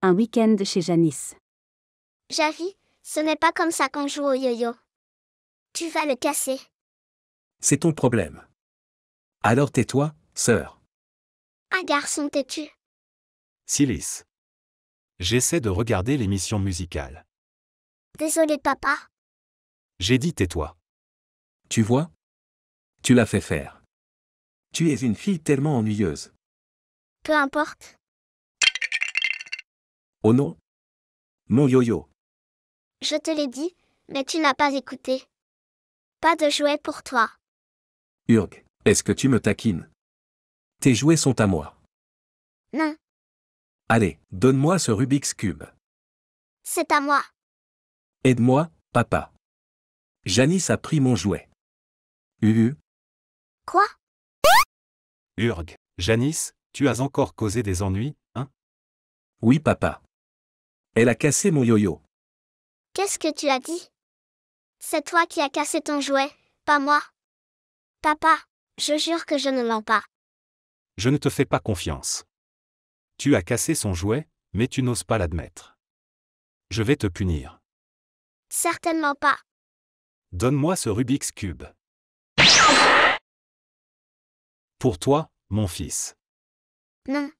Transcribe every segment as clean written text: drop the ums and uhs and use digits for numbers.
Un week-end chez Janice. Javi, ce n'est pas comme ça qu'on joue au yo-yo. Tu vas le casser. C'est ton problème. Alors tais-toi, sœur. Un garçon têtu. Silis. J'essaie de regarder l'émission musicale. Désolé papa. J'ai dit tais-toi. Tu vois? Tu l'as fait faire. Tu es une fille tellement ennuyeuse. Peu importe. Oh non? Mon yo-yo. Je te l'ai dit, mais tu n'as pas écouté. Pas de jouet pour toi. Urg, est-ce que tu me taquines? Tes jouets sont à moi. Non, Allez, donne-moi ce Rubik's Cube. c'est à moi. Aide-moi, papa. Janice a pris mon jouet. Quoi? Urg. Janice, tu as encore causé des ennuis, hein? Oui, papa. Elle a cassé mon yo-yo. Qu'est-ce que tu as dit? C'est toi qui as cassé ton jouet, pas moi. Papa, je jure que je ne mens pas. Je ne te fais pas confiance. Tu as cassé son jouet, mais tu n'oses pas l'admettre. Je vais te punir. Certainement pas. Donne-moi ce Rubik's Cube. Pour toi, mon fils. Non.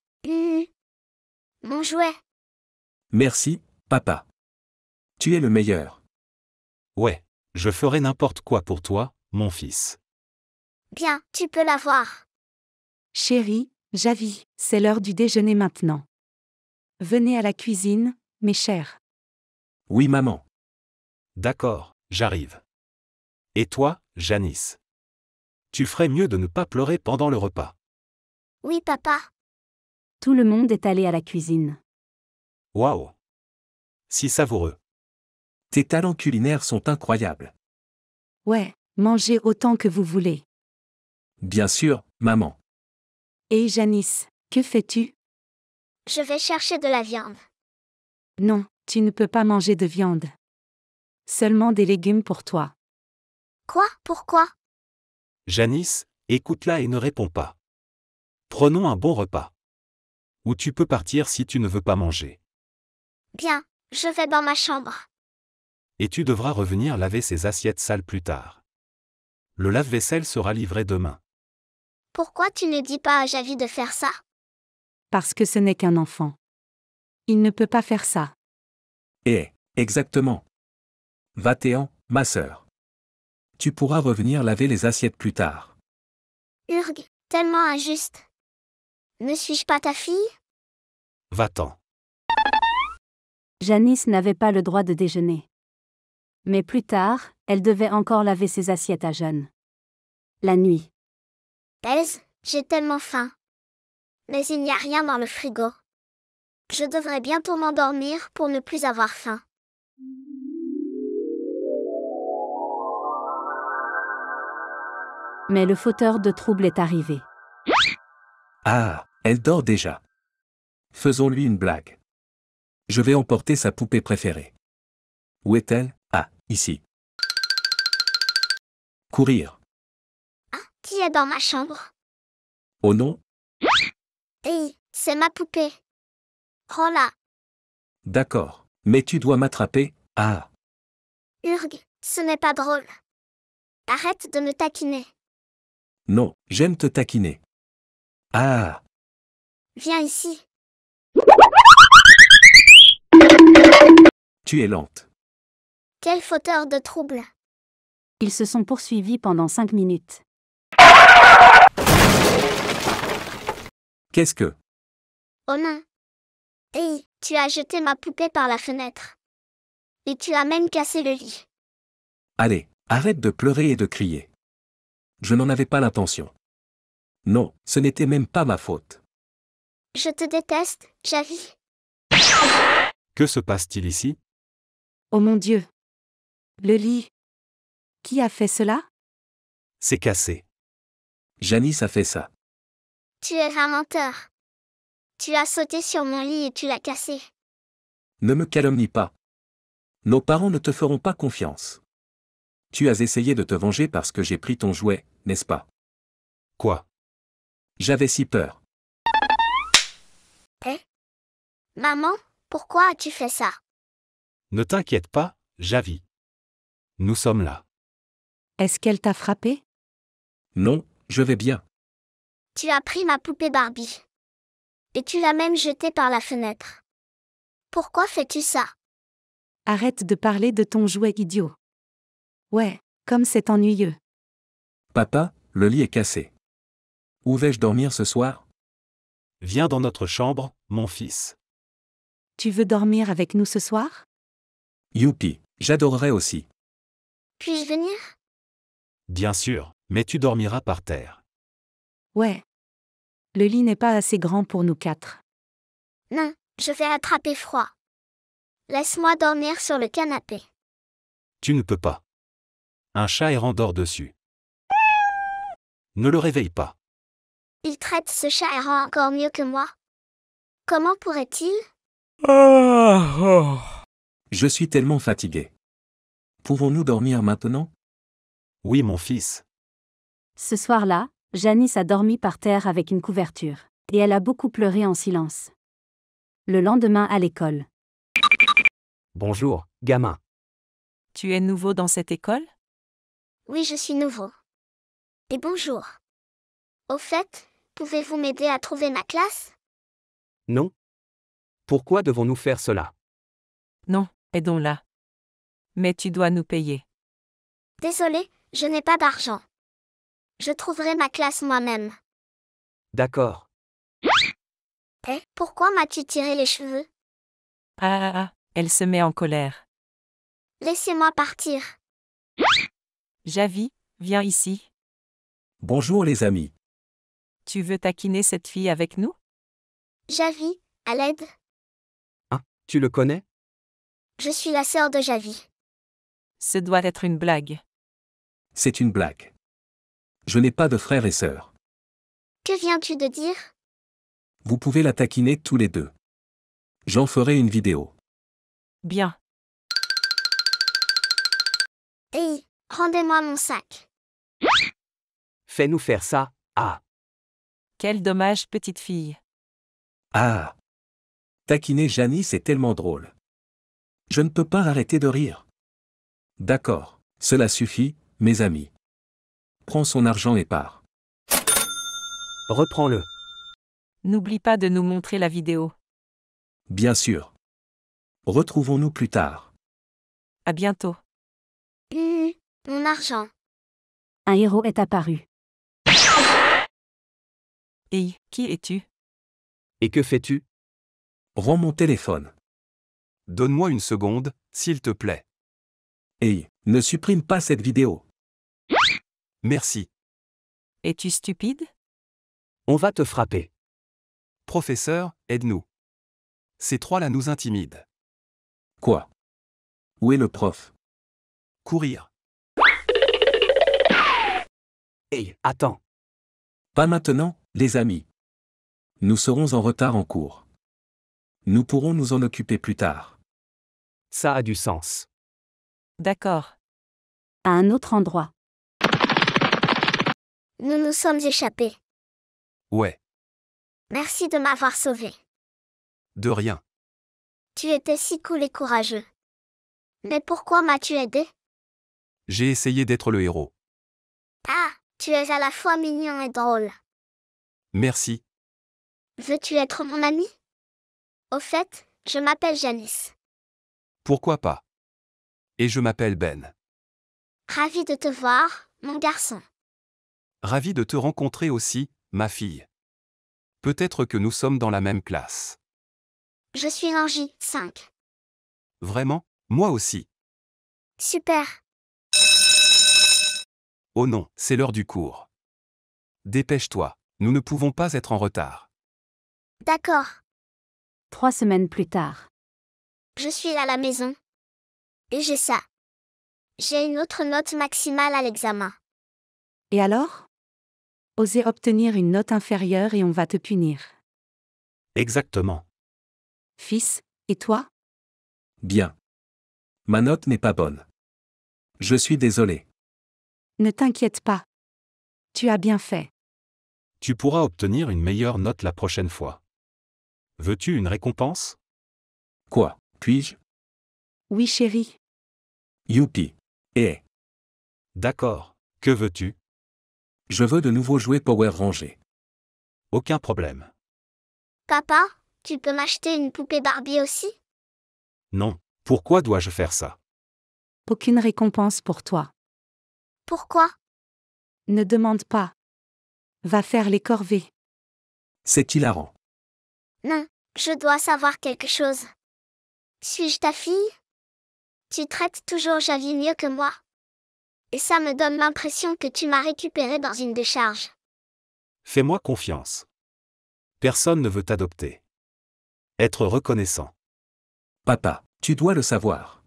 Mon jouet. Merci, papa. Tu es le meilleur. Ouais, je ferai n'importe quoi pour toi, mon fils. Bien, tu peux l'avoir. Chérie, Javi, c'est l'heure du déjeuner maintenant. Venez à la cuisine, mes chers. Oui, maman. D'accord, j'arrive. Et toi, Janice? Tu ferais mieux de ne pas pleurer pendant le repas. Oui, papa. Tout le monde est allé à la cuisine. Waouh! Si savoureux. Tes talents culinaires sont incroyables. Ouais, mangez autant que vous voulez. Bien sûr, maman. Et Janice, que fais-tu? Je vais chercher de la viande. Non, tu ne peux pas manger de viande. Seulement des légumes pour toi. Quoi? Pourquoi? Janice, écoute-la et ne réponds pas. Prenons un bon repas. Ou tu peux partir si tu ne veux pas manger. Bien, je vais dans ma chambre. Et tu devras revenir laver ces assiettes sales plus tard. Le lave-vaisselle sera livré demain. Pourquoi tu ne dis pas à Javi de faire ça? Parce que ce n'est qu'un enfant. Il ne peut pas faire ça. Exactement. Va-t'en, ma sœur. Tu pourras revenir laver les assiettes plus tard. Urg, tellement injuste. Ne suis-je pas ta fille? Va-t'en. Janice n'avait pas le droit de déjeuner. Mais plus tard, elle devait encore laver ses assiettes à John. La nuit. Baise, j'ai tellement faim. Mais il n'y a rien dans le frigo. Je devrais bientôt m'endormir pour ne plus avoir faim. Mais le fauteur de trouble est arrivé. Ah, elle dort déjà. Faisons-lui une blague. Je vais emporter sa poupée préférée. Où est-elle? Ah, ici. Courir. Qui est dans ma chambre? Oh non? Hey, c'est ma poupée. Prends-la. D'accord. Mais tu dois m'attraper. Ah, Urg, ce n'est pas drôle. Arrête de me taquiner. non, j'aime te taquiner. Ah, Viens ici. tu es lente. Quel fauteur de trouble. Ils se sont poursuivis pendant 5 minutes. Qu'est-ce que? Oh non. Hey, tu as jeté ma poupée par la fenêtre. Et tu as même cassé le lit. Allez, arrête de pleurer et de crier. Je n'en avais pas l'intention. Non, ce n'était même pas ma faute. Je te déteste, Javi. Que se passe-t-il ici? Oh mon Dieu! Le lit. Qui a fait cela? C'est cassé. Janice a fait ça. Tu es un menteur. Tu as sauté sur mon lit et tu l'as cassé. Ne me calomnie pas. Nos parents ne te feront pas confiance. Tu as essayé de te venger parce que j'ai pris ton jouet, n'est-ce pas? Quoi? J'avais si peur. Maman, Pourquoi as-tu fait ça? Ne t'inquiète pas, Javi. Nous sommes là. Est-ce qu'elle t'a frappé? Non, je vais bien. Tu as pris ma poupée Barbie. Et tu l'as même jetée par la fenêtre. Pourquoi fais-tu ça? Arrête de parler de ton jouet idiot. Ouais, comme c'est ennuyeux. Papa, le lit est cassé. Où vais-je dormir ce soir? Viens dans notre chambre, mon fils. Tu veux dormir avec nous ce soir? Youpi, j'adorerais aussi. Puis-je venir? Bien sûr, mais tu dormiras par terre. Ouais. Le lit n'est pas assez grand pour nous 4. Non, je vais attraper froid. Laisse-moi dormir sur le canapé. Tu ne peux pas. Un chat errant dort dessus. Ne le réveille pas. Il traite ce chat errant encore mieux que moi. Comment pourrait-il? Je suis tellement fatigué. Pouvons-nous dormir maintenant? Oui, mon fils. Ce soir-là, Janice a dormi par terre avec une couverture. Et elle a beaucoup pleuré en silence. Le lendemain à l'école. Bonjour, gamin. Tu es nouveau dans cette école? Oui, je suis nouveau. Et bonjour. Au fait, pouvez-vous m'aider à trouver ma classe? Non? Pourquoi devons-nous faire cela? Non, aidons-la. Mais tu dois nous payer. Désolé, je n'ai pas d'argent. Je trouverai ma classe moi-même. D'accord. Pourquoi m'as-tu tiré les cheveux? Elle se met en colère. Laissez-moi partir. Javi, viens ici. Bonjour les amis. Tu veux taquiner cette fille avec nous? Javi, à l'aide. Tu le connais? Je suis la sœur de Javi. Ce doit être une blague. C'est une blague. Je n'ai pas de frères et sœurs. Que viens-tu de dire? Vous pouvez la taquiner tous les deux. J'en ferai une vidéo. Bien. Hey, rendez-moi mon sac. Fais-nous faire ça, ah. Quel dommage, petite fille. Ah! Taquiner Janice est tellement drôle. Je ne peux pas arrêter de rire. D'accord, cela suffit, mes amis. Prends son argent et pars. Reprends-le. N'oublie pas de nous montrer la vidéo. Bien sûr. Retrouvons-nous plus tard. À bientôt. Mon argent. Un héros est apparu. Hey, qui es-tu? Et que fais-tu? Rends mon téléphone. Donne-moi une seconde, s'il te plaît. Hey, ne supprime pas cette vidéo. Merci. Es-tu stupide? On va te frapper. Professeur, aide-nous. Ces trois-là nous intimident. Quoi? Où est le prof? Courir. Hey, attends. Pas maintenant, les amis. Nous serons en retard en cours. Nous pourrons nous en occuper plus tard. Ça a du sens. D'accord. À un autre endroit. Nous nous sommes échappés. Ouais, Merci de m'avoir sauvé. de rien. Tu étais si cool et courageux. Mais pourquoi m'as-tu aidé? J'ai essayé d'être le héros. Ah, tu es à la fois mignon et drôle. Merci. Veux-tu être mon ami? Au fait, je m'appelle Janice. Pourquoi pas? Et je m'appelle Ben. Ravie de te voir, mon garçon. Ravi de te rencontrer aussi, ma fille. Peut-être que nous sommes dans la même classe. Je suis en J5. Vraiment? Moi aussi. Super. Oh non, c'est l'heure du cours. Dépêche-toi, nous ne pouvons pas être en retard. D'accord. 3 semaines plus tard. Je suis à la maison. Et j'ai ça. J'ai une autre note maximale à l'examen. Et alors? Oser obtenir une note inférieure et on va te punir. Exactement. Fils, et toi? Bien. Ma note n'est pas bonne. Je suis désolé. Ne t'inquiète pas. Tu as bien fait. Tu pourras obtenir une meilleure note la prochaine fois. Veux-tu une récompense? Quoi, puis-je? Oui, chérie. Youpi. Eh, D'accord. Que veux-tu? je veux de nouveaux jouets Power Rangers. Aucun problème. Papa, tu peux m'acheter une poupée Barbie aussi? Non. Pourquoi dois-je faire ça? Aucune récompense pour toi. Pourquoi? Ne demande pas. Va faire les corvées. C'est hilarant. Non, je dois savoir quelque chose. Suis-je ta fille? Tu traites toujours Javi mieux que moi. Et ça me donne l'impression que tu m'as récupéré dans une décharge. Fais-moi confiance. Personne ne veut t'adopter. Être reconnaissant. Papa, tu dois le savoir.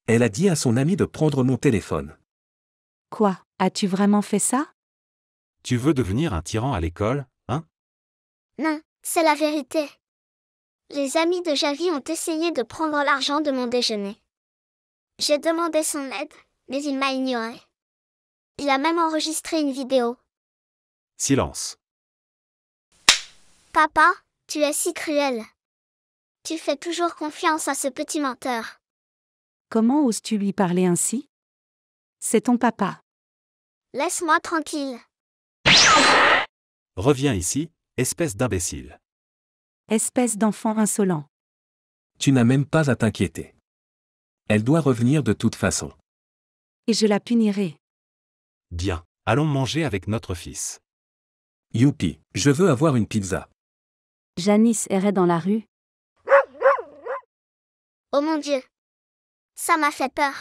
Elle a dit à son ami de prendre mon téléphone. Quoi, as-tu vraiment fait ça? Tu veux devenir un tyran à l'école, hein? Non, c'est la vérité. Les amis de Javi ont essayé de prendre l'argent de mon déjeuner. J'ai demandé son aide, mais il m'a ignoré. Il a même enregistré une vidéo. Silence. Papa, tu es si cruel. Tu fais toujours confiance à ce petit menteur. Comment oses-tu lui parler ainsi? C'est ton papa. Laisse-moi tranquille. Reviens ici, espèce d'imbécile. Espèce d'enfant insolent. Tu n'as même pas à t'inquiéter. Elle doit revenir de toute façon. Et je la punirai. Bien. Allons manger avec notre fils. Youpi, je veux avoir une pizza. Janice errait dans la rue. Oh mon Dieu. Ça m'a fait peur.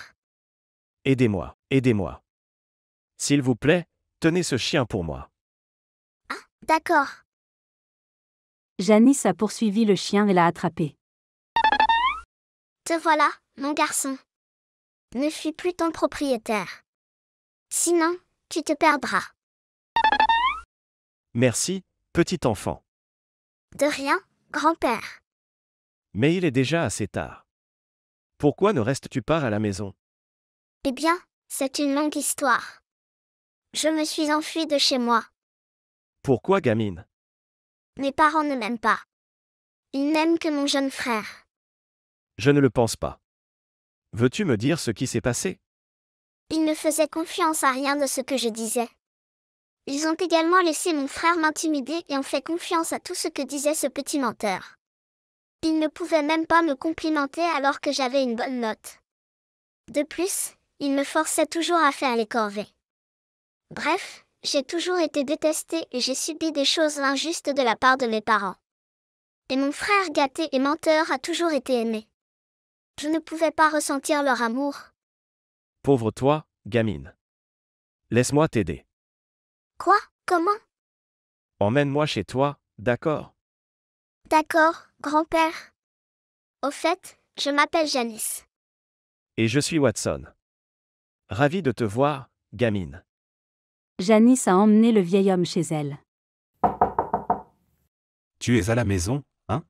Aidez-moi, aidez-moi. S'il vous plaît, tenez ce chien pour moi. D'accord. Janice a poursuivi le chien et l'a attrapé. Te voilà, mon garçon. Ne fuis plus ton propriétaire. Sinon, tu te perdras. Merci, petit enfant. De rien, grand-père. Mais il est déjà assez tard. Pourquoi ne restes-tu pas à la maison? Eh bien, c'est une longue histoire. Je me suis enfuie de chez moi. Pourquoi, gamine? Mes parents ne m'aiment pas. Ils n'aiment que mon jeune frère. Je ne le pense pas. Veux-tu me dire ce qui s'est passé? Ils ne faisaient confiance à rien de ce que je disais. Ils ont également laissé mon frère m'intimider et ont fait confiance à tout ce que disait ce petit menteur. Ils ne pouvaient même pas me complimenter alors que j'avais une bonne note. De plus, ils me forçaient toujours à faire les corvées. Bref, j'ai toujours été détestée et j'ai subi des choses injustes de la part de mes parents. Et mon frère gâté et menteur a toujours été aimé. Je ne pouvais pas ressentir leur amour. Pauvre toi, gamine. Laisse-moi t'aider. Quoi? Comment? Emmène-moi chez toi, d'accord? D'accord, grand-père. Au fait, je m'appelle Janice. Et je suis Watson. Ravi de te voir, gamine. Janice a emmené le vieil homme chez elle. Tu es à la maison, hein?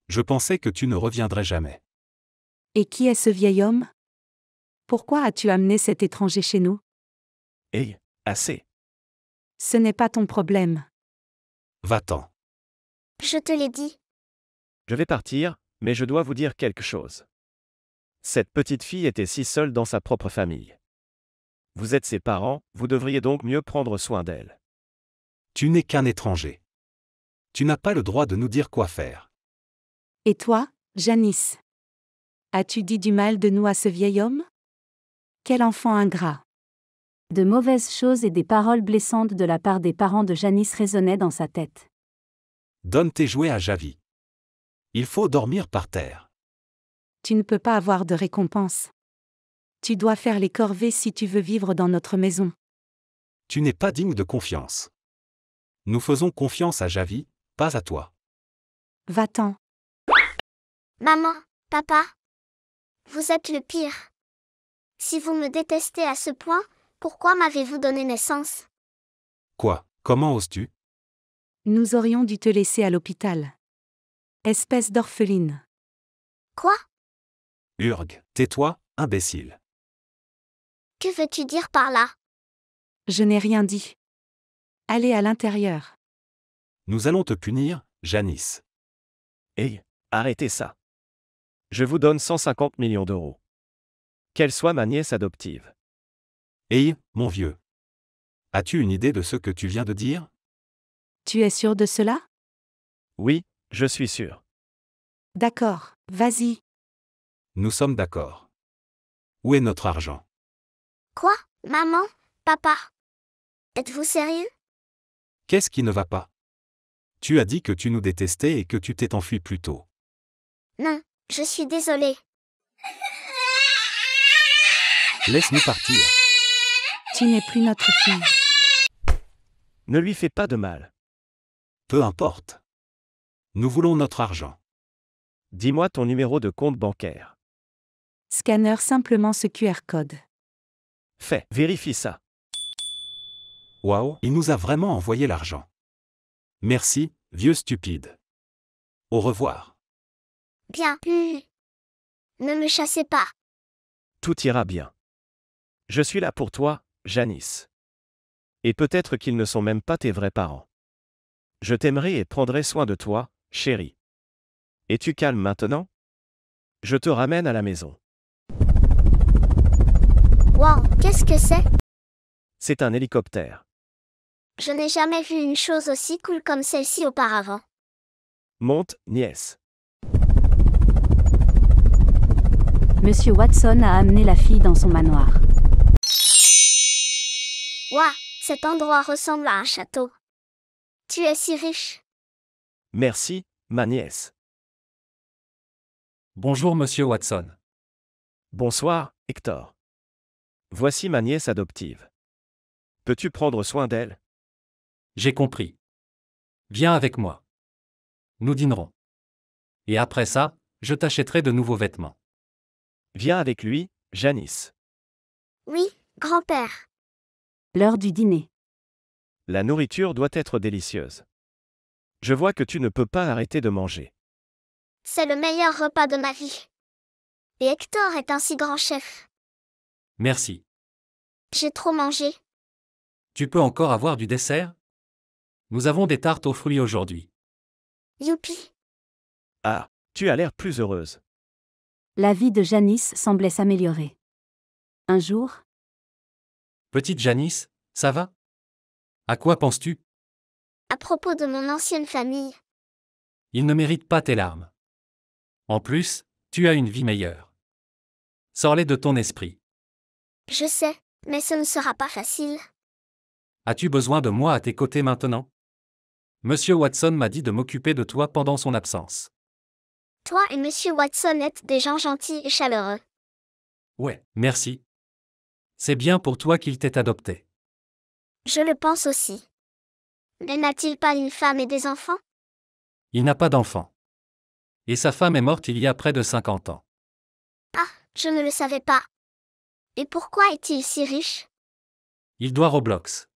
Je pensais que tu ne reviendrais jamais. Et qui est ce vieil homme? Pourquoi as-tu amené cet étranger chez nous? Hey, assez. Ce n'est pas ton problème. Va-t'en. Je te l'ai dit. Je vais partir, mais je dois vous dire quelque chose. Cette petite fille était si seule dans sa propre famille. Vous êtes ses parents, vous devriez donc mieux prendre soin d'elle. Tu n'es qu'un étranger. Tu n'as pas le droit de nous dire quoi faire. Et toi, Janice? As-tu dit du mal de nous à ce vieil homme? Quel enfant ingrat! De mauvaises choses et des paroles blessantes de la part des parents de Janice résonnaient dans sa tête. Donne tes jouets à Javi. Il faut dormir par terre. Tu ne peux pas avoir de récompense. Tu dois faire les corvées si tu veux vivre dans notre maison. Tu n'es pas digne de confiance. Nous faisons confiance à Javi, pas à toi. Va-t'en. Maman, papa. Vous êtes le pire. Si vous me détestez à ce point, pourquoi m'avez-vous donné naissance? Quoi? Comment oses-tu? Nous aurions dû te laisser à l'hôpital. Espèce d'orpheline. Quoi? Urg, tais-toi, imbécile. Que veux-tu dire par là? Je n'ai rien dit. Allez à l'intérieur. Nous allons te punir, Janice. Hey, arrêtez ça. Je vous donne 150 millions d'euros. Qu'elle soit ma nièce adoptive. Hey, mon vieux. As-tu une idée de ce que tu viens de dire? Tu es sûr de cela? Oui, je suis sûr. D'accord, vas-y. Nous sommes d'accord. Où est notre argent? Quoi? Maman? Papa? Êtes-vous sérieux? Qu'est-ce qui ne va pas? Tu as dit que tu nous détestais et que tu t'es enfui plus tôt. Non, je suis désolée. Laisse-nous partir. Tu n'es plus notre fille. Ne lui fais pas de mal. Peu importe. Nous voulons notre argent. Dis-moi ton numéro de compte bancaire. Scanner simplement ce QR code. Fais, vérifie ça. Waouh, il nous a vraiment envoyé l'argent. Merci, vieux stupide. Au revoir. Bien. Ne me chassez pas. Tout ira bien. Je suis là pour toi, Janice. Et peut-être qu'ils ne sont même pas tes vrais parents. Je t'aimerai et prendrai soin de toi, chérie. Es-tu calme maintenant? Je te ramène à la maison. Wow, qu'est-ce que c'est? C'est un hélicoptère. Je n'ai jamais vu une chose aussi cool comme celle-ci auparavant. Monte, nièce. Monsieur Watson a amené la fille dans son manoir. Waouh, cet endroit ressemble à un château. Tu es si riche. Merci, ma nièce. Bonjour monsieur Watson. Bonsoir, Hector. Voici ma nièce adoptive. Peux-tu prendre soin d'elle? J'ai compris. Viens avec moi. Nous dînerons. Et après ça, je t'achèterai de nouveaux vêtements. Viens avec lui, Janice. Oui, grand-père. L'heure du dîner. La nourriture doit être délicieuse. Je vois que tu ne peux pas arrêter de manger. C'est le meilleur repas de ma vie. Et Hector est un si grand chef. Merci. J'ai trop mangé. Tu peux encore avoir du dessert? Nous avons des tartes aux fruits aujourd'hui. Youpi. Ah, tu as l'air plus heureuse. La vie de Janice semblait s'améliorer. Un jour, Petite Janice, ça va? À quoi penses-tu? À propos de mon ancienne famille. Ils ne méritent pas tes larmes. En plus, tu as une vie meilleure. Sors-les de ton esprit. Je sais, mais ce ne sera pas facile. As-tu besoin de moi à tes côtés maintenant? Monsieur Watson m'a dit de m'occuper de toi pendant son absence. Toi et Monsieur Watson êtes des gens gentils et chaleureux. Ouais, merci. C'est bien pour toi qu'il t'ait adopté. Je le pense aussi. Mais n'a-t-il pas une femme et des enfants? Il n'a pas d'enfant. Et sa femme est morte il y a près de 50 ans. Ah, je ne le savais pas. Et pourquoi est-il si riche? Il doit Roblox.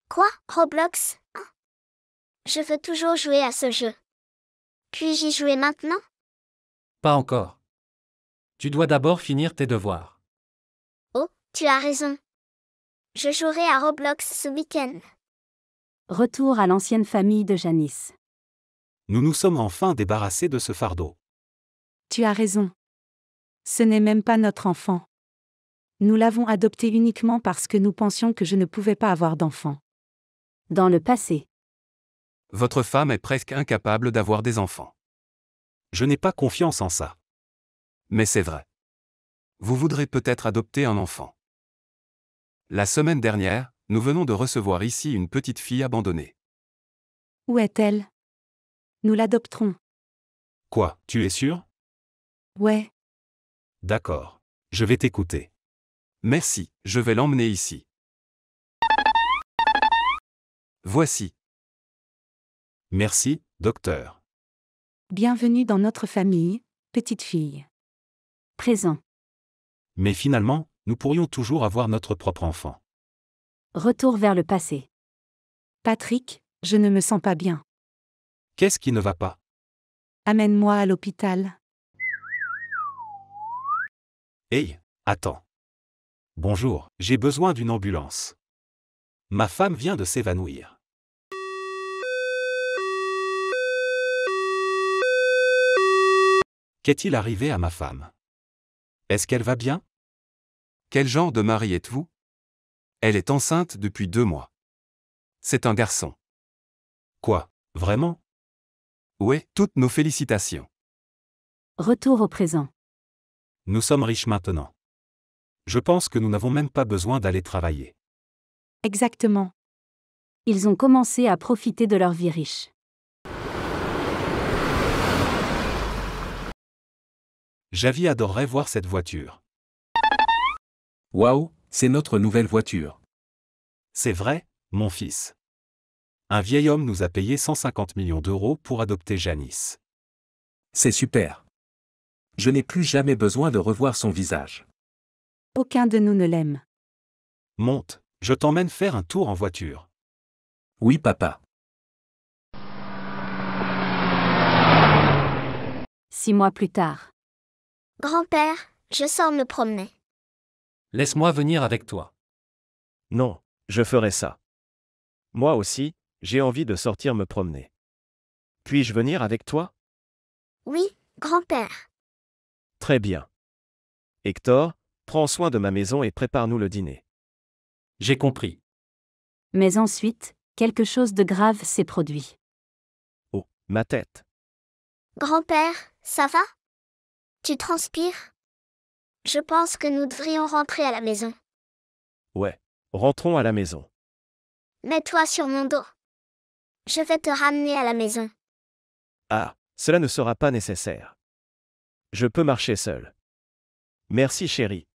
Quoi, Roblox? Je veux toujours jouer à ce jeu. Puis-je y jouer maintenant? Pas encore. Tu dois d'abord finir tes devoirs. Oh, tu as raison. Je jouerai à Roblox ce week-end. retour à l'ancienne famille de Janice. Nous nous sommes enfin débarrassés de ce fardeau. Tu as raison. Ce n'est même pas notre enfant. Nous l'avons adopté uniquement parce que nous pensions que je ne pouvais pas avoir d'enfant. Dans le passé. Votre femme est presque incapable d'avoir des enfants. Je n'ai pas confiance en ça. Mais c'est vrai. Vous voudrez peut-être adopter un enfant. La semaine dernière, nous venons de recevoir ici une petite fille abandonnée. Où est-elle? Nous l'adopterons. Quoi, tu es sûr? Ouais. D'accord. Je vais t'écouter. Merci, je vais l'emmener ici. Voici. Merci, docteur. Bienvenue dans notre famille, petite fille. Présent. Mais finalement, nous pourrions toujours avoir notre propre enfant. Retour vers le passé. Patrick, je ne me sens pas bien. Qu'est-ce qui ne va pas? Amène-moi à l'hôpital. Hey, attends. Bonjour, j'ai besoin d'une ambulance. Ma femme vient de s'évanouir. Qu'est-il arrivé à ma femme? Est-ce qu'elle va bien? Quel genre de mari êtes-vous? Elle est enceinte depuis 2 mois. C'est un garçon. Quoi, vraiment? Ouais, toutes nos félicitations. Retour au présent. Nous sommes riches maintenant. Je pense que nous n'avons même pas besoin d'aller travailler. Exactement. Ils ont commencé à profiter de leur vie riche. Javi adorerait voir cette voiture. Waouh, c'est notre nouvelle voiture. C'est vrai, mon fils. Un vieil homme nous a payé 150 millions d'euros pour adopter Janice. C'est super. Je n'ai plus jamais besoin de revoir son visage. Aucun de nous ne l'aime. Monte, je t'emmène faire un tour en voiture. Oui, papa. 6 mois plus tard. Grand-père, je sors me promener. Laisse-moi venir avec toi. Non, je ferai ça. Moi aussi, j'ai envie de sortir me promener. Puis-je venir avec toi? Oui, grand-père. Très bien. Hector, prends soin de ma maison et prépare-nous le dîner. J'ai compris. Mais ensuite, quelque chose de grave s'est produit. Oh, ma tête. Grand-père, ça va? Tu transpires? Je pense que nous devrions rentrer à la maison. Ouais, rentrons à la maison. Mets-toi sur mon dos. Je vais te ramener à la maison. Ah, cela ne sera pas nécessaire. Je peux marcher seul. Merci chérie.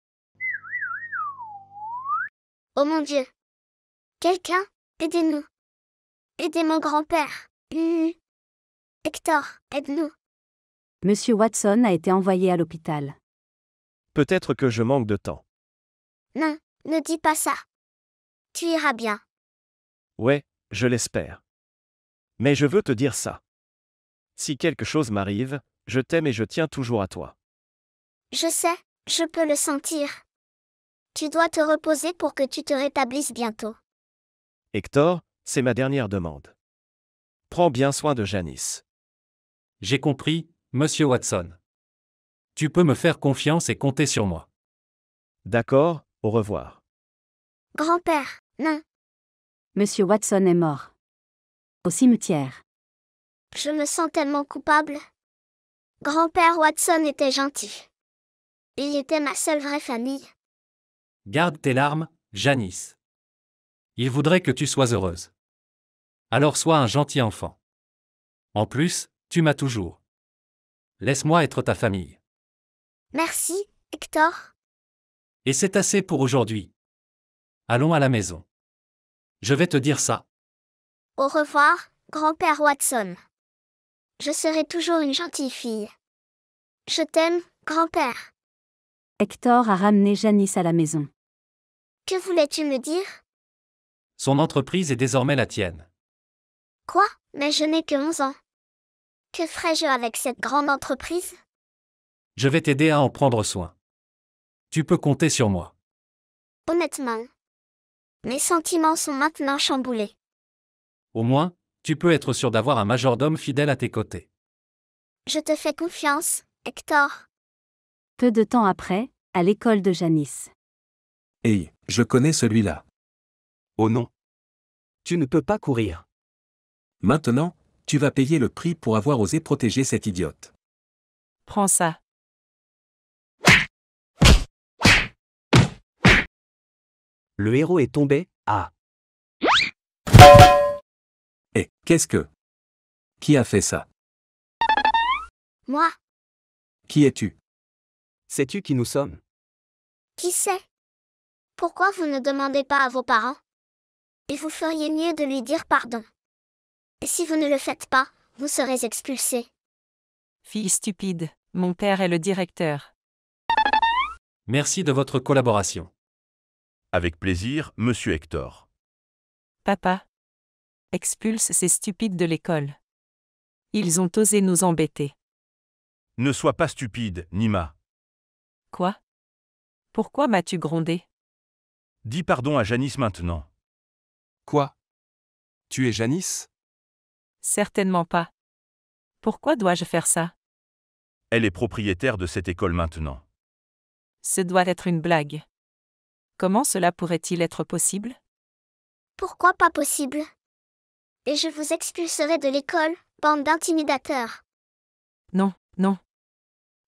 Oh mon Dieu! Quelqu'un, aidez-nous! Aidez mon grand-père! Hector, aide-nous! Monsieur Watson a été envoyé à l'hôpital. Peut-être que je manque de temps. Non, ne dis pas ça. Tu iras bien. Ouais, je l'espère. Mais je veux te dire ça. Si quelque chose m'arrive, je t'aime et je tiens toujours à toi. Je sais, je peux le sentir. Tu dois te reposer pour que tu te rétablisses bientôt. Hector, c'est ma dernière demande. Prends bien soin de Janice. J'ai compris, monsieur Watson. Tu peux me faire confiance et compter sur moi. D'accord, au revoir. Grand-père, non, Monsieur Watson est mort. Au cimetière. je me sens tellement coupable. Grand-père Watson était gentil. Il était ma seule vraie famille. Garde tes larmes, Janice. Il voudrait que tu sois heureuse. Alors sois un gentil enfant. En plus, tu m'as toujours. Laisse-moi être ta famille. Merci, Hector. Et c'est assez pour aujourd'hui. Allons à la maison. Je vais te dire ça. Au revoir, grand-père Watson. Je serai toujours une gentille fille. Je t'aime, grand-père. Hector a ramené Janice à la maison. Que voulais-tu me dire? Son entreprise est désormais la tienne. Quoi? Mais je n'ai que 11 ans. Que ferais-je avec cette grande entreprise? Je vais t'aider à en prendre soin. Tu peux compter sur moi. Honnêtement, mes sentiments sont maintenant chamboulés. Au moins, tu peux être sûr d'avoir un majordome fidèle à tes côtés. Je te fais confiance, Hector. Peu de temps après, à l'école de Janice. Hey, je connais celui-là. Oh non. Tu ne peux pas courir. Maintenant, tu vas payer le prix pour avoir osé protéger cette idiote. Prends ça. Le héros est tombé. Ah. Eh, qu'est-ce que... Qui a fait ça? Moi, Qui es-tu? Sais-tu qui nous sommes? qui sait? Pourquoi vous ne demandez pas à vos parents? Et vous feriez mieux de lui dire pardon. Et si vous ne le faites pas, vous serez expulsé. Fille stupide, mon père est le directeur. Merci de votre collaboration. Avec plaisir, monsieur Hector. Papa. Expulse ces stupides de l'école. Ils ont osé nous embêter. Ne sois pas stupide, Nima. Quoi? Pourquoi m'as-tu grondé? Dis pardon à Janice maintenant. Quoi? Tu es Janice? Certainement pas. Pourquoi dois-je faire ça? Elle est propriétaire de cette école maintenant. Ce doit être une blague. Comment cela pourrait-il être possible? Pourquoi pas possible? Et je vous expulserai de l'école, bande d'intimidateurs. Non, non.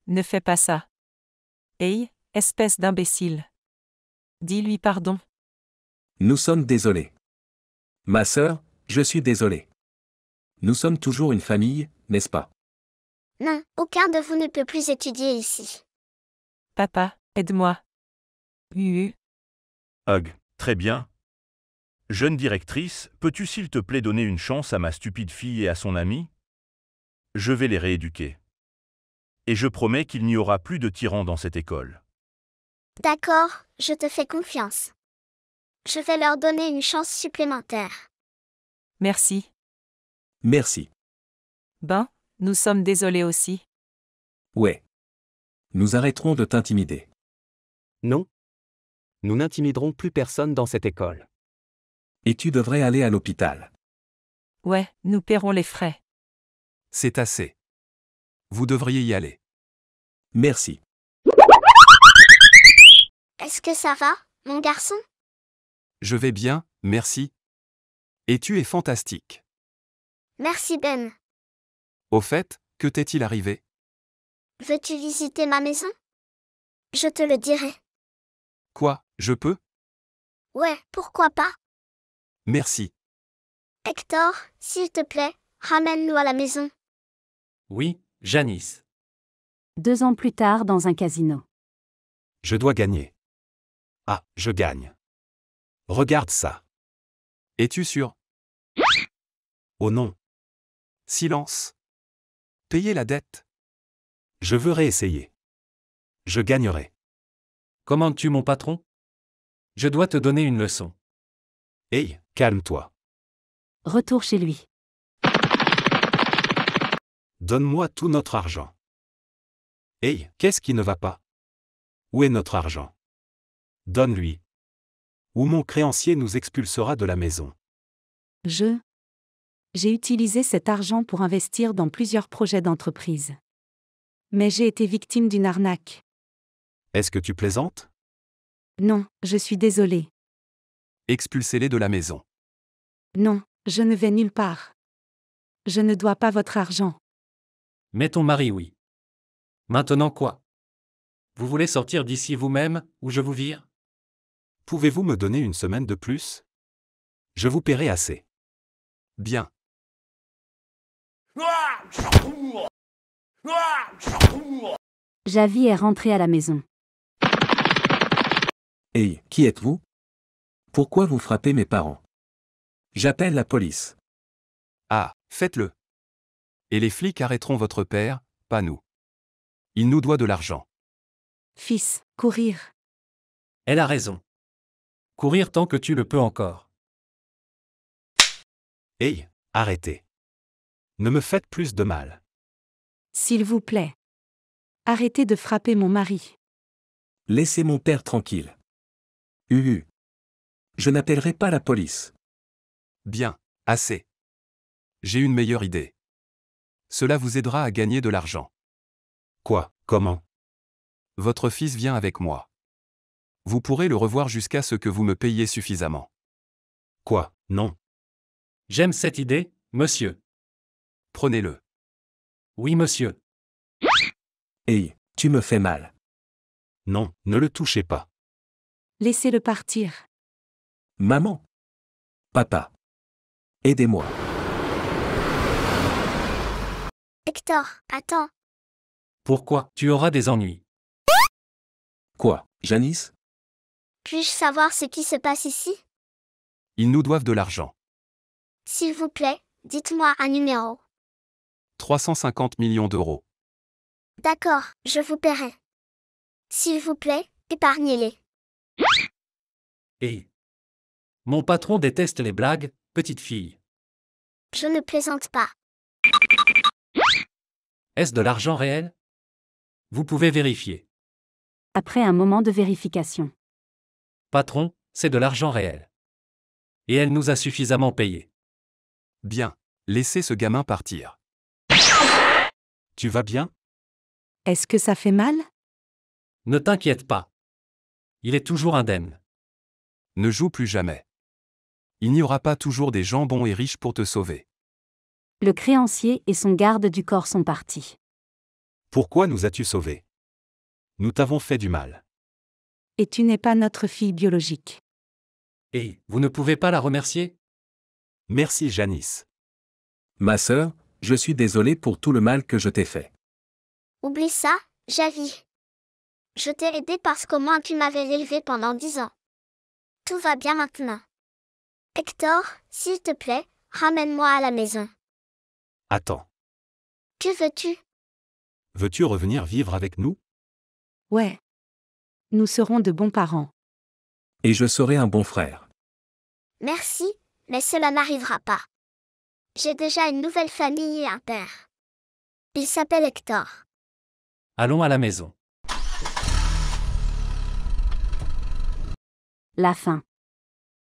Ne fais pas ça. Hey, espèce d'imbécile. Dis-lui pardon. Nous sommes désolés. Ma sœur, je suis désolé. Nous sommes toujours une famille, n'est-ce pas? Non, aucun de vous ne peut plus étudier ici. Papa, aide-moi. Hu. Hug, très bien. Jeune directrice, peux-tu s'il te plaît donner une chance à ma stupide fille et à son amie? Je vais les rééduquer. Et je promets qu'il n'y aura plus de tyrans dans cette école. D'accord, je te fais confiance. Je vais leur donner une chance supplémentaire. Merci. Merci. Ben, nous sommes désolés aussi. Ouais. Nous arrêterons de t'intimider. Non. Nous n'intimiderons plus personne dans cette école. Et tu devrais aller à l'hôpital. Ouais, nous paierons les frais. C'est assez. Vous devriez y aller. Merci. Est-ce que ça va, mon garçon? Je vais bien, merci. Et tu es fantastique. Merci Ben. Au fait, que t'est-il arrivé? Veux-tu visiter ma maison? Je te le dirai. Quoi, je peux? Ouais, pourquoi pas? Merci. Hector, s'il te plaît, ramène-nous à la maison. Oui, Janice. 2 ans plus tard dans un casino. Je dois gagner. Ah, je gagne. Regarde ça. Es-tu sûr? Oh non. Silence. Payer la dette. Je veux réessayer. Je gagnerai. Commandes-tu mon patron? Je dois te donner une leçon. Hey, calme-toi. Retour chez lui. Donne-moi tout notre argent. Hey, qu'est-ce qui ne va pas? Où est notre argent? Donne-lui. Ou mon créancier nous expulsera de la maison. J'ai utilisé cet argent pour investir dans plusieurs projets d'entreprise. Mais j'ai été victime d'une arnaque. Est-ce que tu plaisantes? Non, je suis désolée. Expulsez-les de la maison. Non, je ne vais nulle part. Je ne dois pas votre argent. Mais ton mari, oui. Maintenant quoi? Vous voulez sortir d'ici vous-même, ou je vous vire? Pouvez-vous me donner une semaine de plus? Je vous paierai assez. Bien. Javi est rentré à la maison. Hey, qui êtes-vous? Pourquoi vous frappez mes parents? J'appelle la police. Ah, faites-le. Et les flics arrêteront votre père, pas nous. Il nous doit de l'argent. Fils, courir. Elle a raison. Courir tant que tu le peux encore. Hey, arrêtez. Ne me faites plus de mal. S'il vous plaît. Arrêtez de frapper mon mari. Laissez mon père tranquille. Je n'appellerai pas la police. Bien, assez. J'ai une meilleure idée. Cela vous aidera à gagner de l'argent. Quoi, comment? Votre fils vient avec moi. Vous pourrez le revoir jusqu'à ce que vous me payiez suffisamment. Quoi, non? J'aime cette idée, monsieur. Prenez-le. Oui, monsieur. Hey, tu me fais mal. Non, ne le touchez pas. Laissez-le partir. Maman. Papa. Aidez-moi. Hector, attends. Pourquoi? Tu auras des ennuis. Quoi, Janice? Puis-je savoir ce qui se passe ici? Ils nous doivent de l'argent. S'il vous plaît, dites-moi un numéro. 350 millions d'euros. D'accord, je vous paierai. S'il vous plaît, épargnez-les. Et mon patron déteste les blagues, petite fille. Je ne plaisante pas. Est-ce de l'argent réel? Vous pouvez vérifier. Après un moment de vérification. Patron, c'est de l'argent réel. Et elle nous a suffisamment payé. Bien, laissez ce gamin partir. Tu vas bien? Est-ce que ça fait mal? Ne t'inquiète pas. Il est toujours indemne. Ne joue plus jamais. Il n'y aura pas toujours des gens bons et riches pour te sauver. Le créancier et son garde du corps sont partis. Pourquoi nous as-tu sauvés? Nous t'avons fait du mal. Et tu n'es pas notre fille biologique. Et vous ne pouvez pas la remercier? Merci Janice. Ma sœur, je suis désolé pour tout le mal que je t'ai fait. Oublie ça, Javi. Je t'ai aidé parce qu'au moins tu m'avais élevé pendant 10 ans. Tout va bien maintenant. Hector, s'il te plaît, ramène-moi à la maison. Attends. Que veux-tu? Veux-tu revenir vivre avec nous? Ouais. Nous serons de bons parents. Et je serai un bon frère. Merci, mais cela n'arrivera pas. J'ai déjà une nouvelle famille et un père. Il s'appelle Hector. Allons à la maison. La fin.